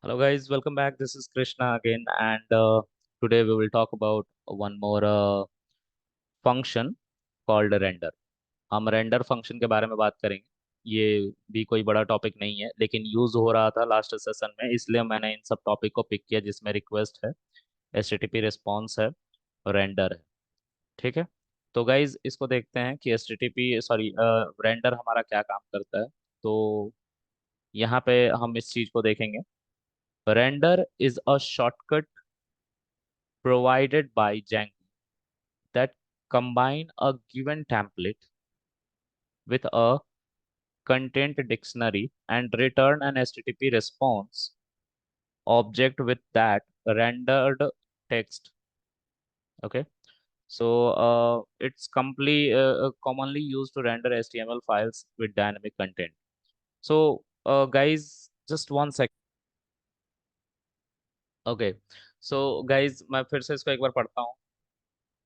Hello guys, welcome back. This is Krishna again, and today we will talk about one more function called render. हम render function के बारे में बात करेंगे। ये भी कोई बड़ा टॉपिक नहीं है, लेकिन यूज हो रहा था लास्ट सेशन में, इसलिए मैंने इन सब टॉपिक को पिक किया जिसमें रिक्वेस्ट है, एचटीटीपी रिस्पॉन्स है, रेंडर है। ठीक है। तो गाइज इसको देखते हैं कि एचटीटीपी सॉरी रेंडर हमारा क्या काम करता है। तो यहाँ पे हम इस चीज को देखेंगे। Render is a shortcut provided by Django that combine a given template with a content dictionary and return an HTTP response object with that rendered text. Okay, so it's commonly used to render HTML files with dynamic content. So guys, just one sec. Okay, so guys, मैं फिर से इसको एक बार पढ़ता हूँ।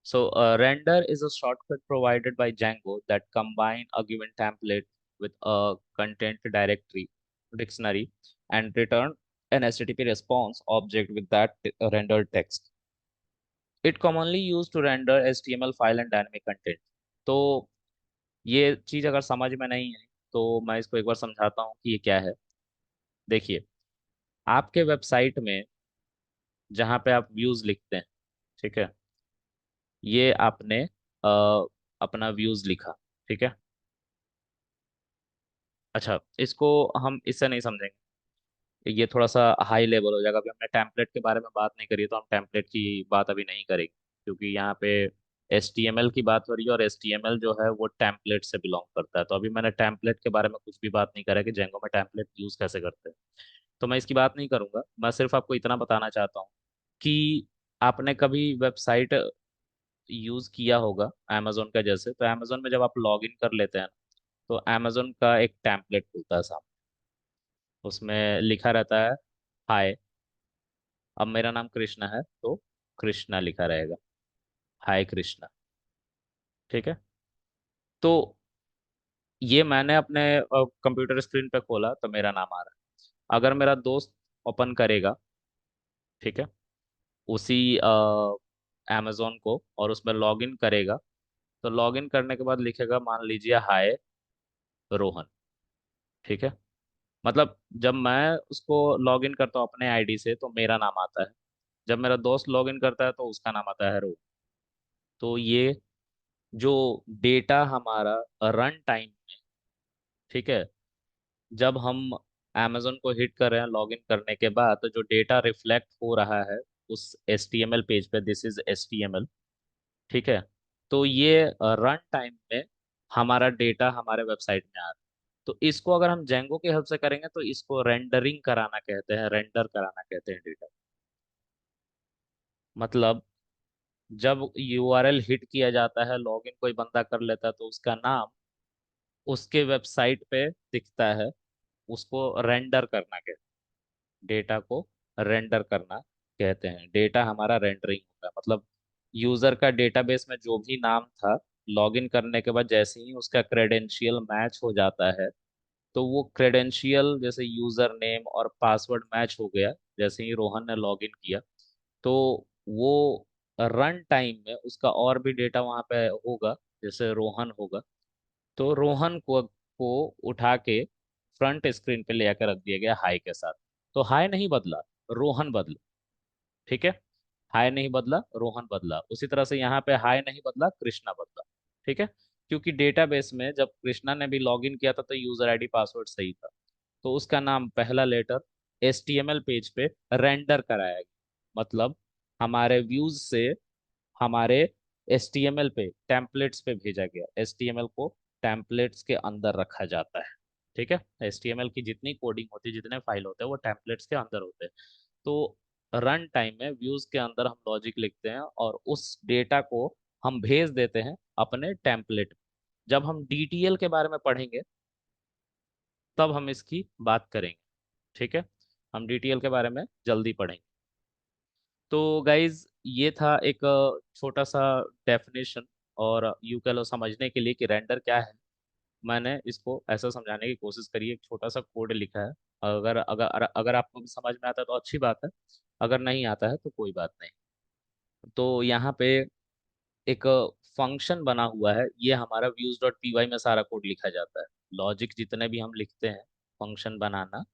So, render is a shortcut provided by Django that combine a given template with a content directory dictionary and return an HTTP response object with that rendered text. It commonly used to render HTML file and dynamic content. तो ये चीज अगर समझ में नहीं है तो मैं इसको एक बार समझाता हूँ कि ये क्या है। देखिए, आपके वेबसाइट में जहाँ पे आप व्यूज लिखते हैं, ठीक है, ये आपने अपना व्यूज लिखा, ठीक है। अच्छा, इसको हम इससे नहीं समझेंगे, ये थोड़ा सा हाई लेवल हो जाएगा। अभी हमने टेम्पलेट के बारे में बात नहीं करी है, तो हम टेम्पलेट की बात अभी नहीं करेंगे, क्योंकि यहाँ पे HTML की बात हो रही है और HTML जो है वो टेम्पलेट से बिलोंग करता है। तो अभी मैंने टेम्पलेट के बारे में कुछ भी बात नहीं करा कि जेंगो में टेम्पलेट यूज कैसे करते हैं, तो मैं इसकी बात नहीं करूंगा। मैं सिर्फ आपको इतना बताना चाहता हूँ कि आपने कभी वेबसाइट यूज किया होगा अमेजोन का, जैसे तो अमेजोन में जब आप लॉग इन कर लेते हैं ना, तो अमेजोन का एक टेम्पलेट खुलता है सामने, उसमें लिखा रहता है हाय। अब मेरा नाम कृष्णा है तो कृष्णा लिखा रहेगा, हाय कृष्णा। ठीक है। तो ये मैंने अपने कंप्यूटर स्क्रीन पे खोला तो मेरा नाम आ रहा है। अगर मेरा दोस्त ओपन करेगा, ठीक है, उसी अमेजोन को और उसमें लॉग इन करेगा, तो लॉग इन करने के बाद लिखेगा, मान लीजिए हाय रोहन। ठीक है। मतलब जब मैं उसको लॉग इन करता हूँ अपने आईडी से तो मेरा नाम आता है, जब मेरा दोस्त लॉग इन करता है तो उसका नाम आता है रोहन। तो ये जो डेटा हमारा रन टाइम, ठीक है, जब हम amazon को हिट कर रहे हैं लॉगिन करने के बाद, तो जो डेटा रिफ्लेक्ट हो रहा है उस HTML पेज पे, दिस इज HTML, ठीक है, तो ये रन टाइम में हमारा डेटा हमारे वेबसाइट में आ रहा है। तो इसको अगर हम जेंगो की हेल्प से करेंगे तो इसको रेंडरिंग कराना कहते हैं, रेंडर कराना कहते हैं डेटा। मतलब जब URL हिट किया जाता है, लॉगिन कोई बंदा कर लेता है, तो उसका नाम उसके वेबसाइट पे दिखता है, उसको रेंडर करना कहते हैं, डेटा को रेंडर करना कहते हैं। डेटा हमारा रेंडरिंग होता है, मतलब यूजर का डेटाबेस में जो भी नाम था, लॉगिन करने के बाद जैसे ही उसका क्रेडेंशियल मैच हो जाता है, तो वो क्रेडेंशियल जैसे यूजर नेम और पासवर्ड मैच हो गया, जैसे ही रोहन ने लॉगिन किया, तो वो रन टाइम में उसका और भी डेटा वहां पे होगा, जैसे रोहन होगा, तो रोहन को उठा के फ्रंट स्क्रीन पे ले आकर रख दिया गया हाई के साथ। तो हाई नहीं बदला, रोहन बदला। ठीक है। हाई नहीं बदला, रोहन बदला। उसी तरह से यहाँ पे हाई नहीं बदला, कृष्णा बदला। ठीक है। क्योंकि डेटाबेस में जब कृष्णा ने भी लॉगिन किया था तो यूजर आईडी पासवर्ड सही था, तो उसका नाम पहला लेटर HTML पेज पे रेंडर कराया गया। मतलब हमारे व्यूज से हमारे HTML पे, टेम्पलेट्स पे भेजा गया। HTML को टेम्पलेट्स के अंदर रखा जाता है। ठीक है। HTML की जितनी कोडिंग होती है, जितने फाइल होते हैं, वो टेम्पलेट्स के अंदर होते हैं। तो रन टाइम में व्यूज के अंदर हम लॉजिक लिखते हैं और उस डेटा को हम भेज देते हैं अपने टेम्पलेट। जब हम DTL के बारे में पढ़ेंगे तब हम इसकी बात करेंगे। ठीक है। हम DTL के बारे में जल्दी पढ़ेंगे। तो गाइज ये था एक छोटा सा डेफिनेशन, और यू कह लो समझने के लिए कि रेंडर क्या है। मैंने इसको ऐसा समझाने की कोशिश करी, एक छोटा सा कोड लिखा है। अगर अगर अगर आपको समझ में आता है तो अच्छी बात है, अगर नहीं आता है तो कोई बात नहीं। तो यहाँ पे एक फंक्शन बना हुआ है, ये हमारा व्यूज डॉट पी वाई में सारा कोड लिखा जाता है। लॉजिक जितने भी हम लिखते हैं फंक्शन बनाना,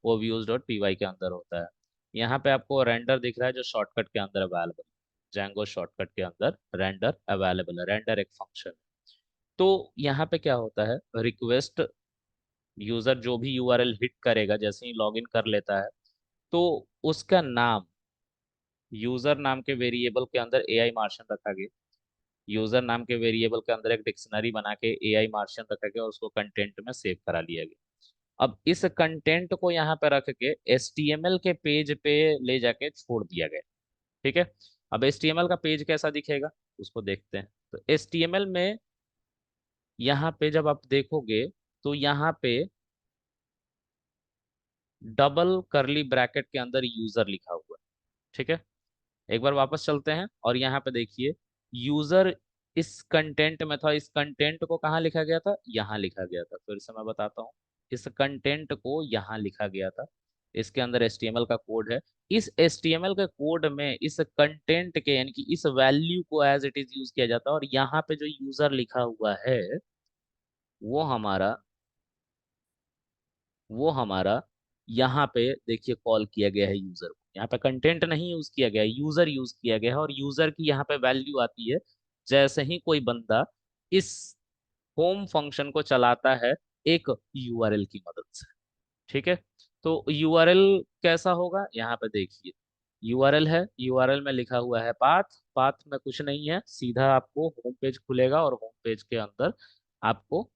वो व्यूज डॉट पी वाई के अंदर होता है। यहाँ पे आपको रेंडर दिख रहा है जो शॉर्टकट के अंदर अवेलेबल, जैंगो शॉर्टकट के अंदर रेंडर अवेलेबल है। रेंडर एक फंक्शन है। तो यहाँ पे क्या होता है, रिक्वेस्ट यूजर जो भी यूआरएल हिट करेगा जैसे ही लॉगिन कर लेता है, तो उसका नाम, यूजर नाम के वेरिएबल के अंदर एआई मार्शन रखा गया। यूजर नाम के वेरिएबल के अंदर एक डिक्शनरी बना के एआई मार्शन रखा गया और उसको कंटेंट में सेव करा लिया गया। अब इस कंटेंट को यहाँ पे रख के एचटीएमएल के पेज पे ले जाके छोड़ दिया गया। ठीक है। अब एचटीएमएल का पेज कैसा दिखेगा उसको देखते हैं। तो एचटीएमएल में यहाँ पे जब आप देखोगे तो यहाँ पे डबल करली ब्रैकेट के अंदर यूजर लिखा हुआ है। ठीक है। एक बार वापस चलते हैं और यहाँ पे देखिए यूजर इस कंटेंट में था। इस कंटेंट को कहाँ लिखा गया था, यहाँ लिखा गया था। फिर से मैं बताता हूँ, इस कंटेंट को यहाँ लिखा गया था। इसके अंदर एचटीएमएल का कोड है। इस एचटीएमएल के कोड में इस कंटेंट के यानी कि इस वैल्यू को एज इट इज यूज किया जाता है। और यहाँ पे जो यूजर लिखा हुआ है वो हमारा वो हमारा यहाँ पे देखिए कॉल किया गया है यूजर को। यहाँ पे कंटेंट नहीं यूज किया गया है, यूजर यूज किया गया है। और यूजर की यहाँ पे वैल्यू आती है जैसे ही कोई बंदा इस होम फंक्शन को चलाता है एक यूआरएल की मदद से। ठीक है। तो यूआरएल कैसा होगा यहाँ पे देखिए, यूआरएल है, यूआरएल में लिखा हुआ है पाथ। पाथ में कुछ नहीं है, सीधा आपको होम पेज खुलेगा और होम पेज के अंदर आपको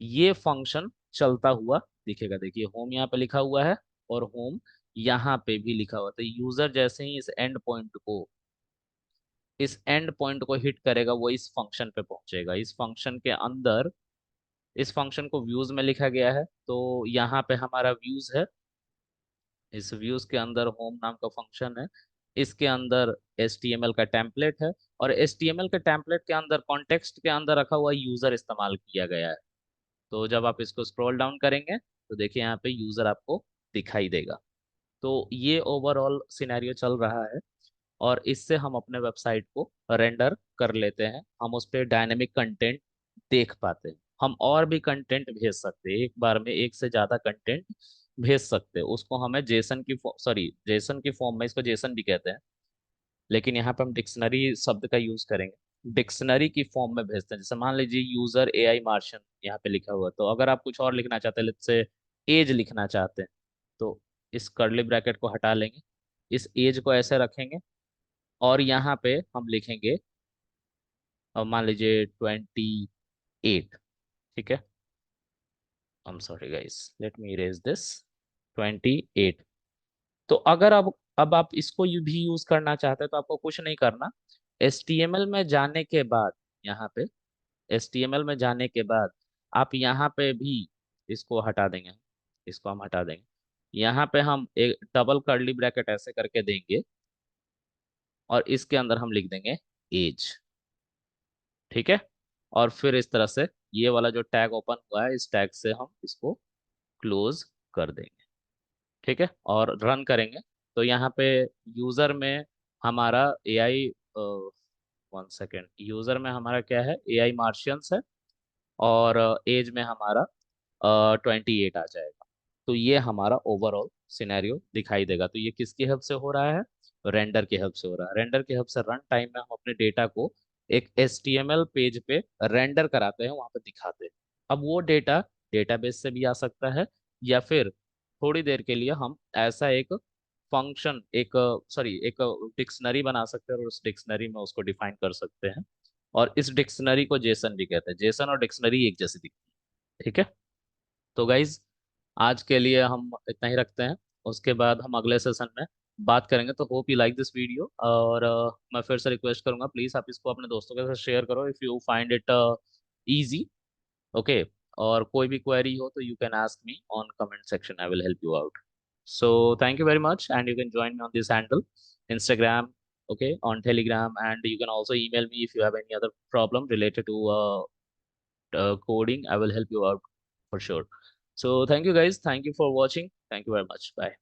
ये फंक्शन चलता हुआ दिखेगा। देखिए होम यहाँ पे लिखा हुआ है और होम यहाँ पे भी लिखा हुआ है। तो यूजर जैसे ही इस एंड पॉइंट को हिट करेगा वो इस फंक्शन पे पहुंचेगा। इस फंक्शन के अंदर, इस फंक्शन को व्यूज में लिखा गया है। तो यहाँ पे हमारा व्यूज है, इस व्यूज के अंदर होम नाम का फंक्शन है। इसके अंदर HTML का टेम्पलेट है और HTML के टेम्पलेट के अंदर कॉन्टेक्स्ट के अंदर रखा हुआ यूजर इस्तेमाल किया गया है। तो जब आप इसको स्क्रॉल डाउन करेंगे तो देखिए यहाँ पे यूजर आपको दिखाई देगा। तो ये ओवरऑल सिनेरियो चल रहा है और इससे हम अपने वेबसाइट को रेंडर कर लेते हैं। हम उस पर डायनेमिक कंटेंट देख पाते हैं। हम और भी कंटेंट भेज सकते हैं, एक बार में एक से ज्यादा कंटेंट भेज सकते हैं। उसको हमें जेसन की जेसन की फॉर्म में, इसको जेसन भी कहते हैं लेकिन यहाँ पे हम डिक्शनरी शब्द का यूज करेंगे। डिक्शनरी की फॉर्म में भेजते हैं। जैसे मान लीजिए यूजर एआई मार्शन यहाँ पे लिखा हुआ है, तो अगर आप कुछ और लिखना चाहते हैं, लेट्स से एज लिखना चाहते हैं, तो इस कर्ली ब्रैकेट को हटा लेंगे, इस एज को ऐसे रखेंगे और यहाँ पे हम लिखेंगे अब मान लीजिए 28। ठीक है। I am sorry guys, let me erase this. 28। तो अगर अब आप इसको भी यूज करना चाहते हैं तो आपको कुछ नहीं करना। HTML में जाने के बाद, यहाँ पे HTML में जाने के बाद आप यहाँ पे भी इसको हटा देंगे। इसको हम हटा देंगे। यहाँ पे हम एक डबल कर्ली ब्रैकेट ऐसे करके देंगे और इसके अंदर हम लिख देंगे एज। ठीक है। और फिर इस तरह से ये वाला जो टैग ओपन हुआ है, इस टैग से हम इसको क्लोज कर देंगे। ठीक है। और रन करेंगे तो यहाँ पे यूजर में हमारा एआई, 1 सेकेंड, यूजर में हमारा क्या है, एआई मार्शियंस है और एज में हमारा 28 आ जाएगा। तो ये हमारा ओवरऑल सिनेरियो दिखाई देगा। तो ये किसकी हेल्प से हो रहा है, रेंडर की हेल्प से हो रहा है। रेंडर की हेल्प से रन टाइम में हम अपने डेटा को एक HTML पेज पे रेंडर कराते हैं, वहां पे दिखाते हैं। अब वो डेटा डेटाबेस से भी आ सकता है या फिर थोड़ी देर के लिए हम ऐसा एक फंक्शन, एक डिक्शनरी बना सकते हैं और उस डिक्शनरी में उसको डिफाइन कर सकते हैं। और इस डिक्शनरी को जेसन भी कहते हैं। जेसन और डिक्शनरी एक जैसी दिखती है। ठीक है। तो गाइज आज के लिए हम इतना ही रखते हैं। उसके बाद हम अगले सेशन में बात करेंगे। तो hope you like this video और मैं फिर से रिक्वेस्ट करूंगा प्लीज़ आप इसको अपने दोस्तों के साथ शेयर करो if you find it easy. Okay. और कोई भी क्वेरी हो तो you can ask me on comment section, I will help you out. So thank you very much and you can join me on this handle, Instagram, okay, on Telegram, and you can also email me if you have any other problem related to coding. I will help you out for sure. So thank you guys. Thank you for watching. Thank you very much, bye.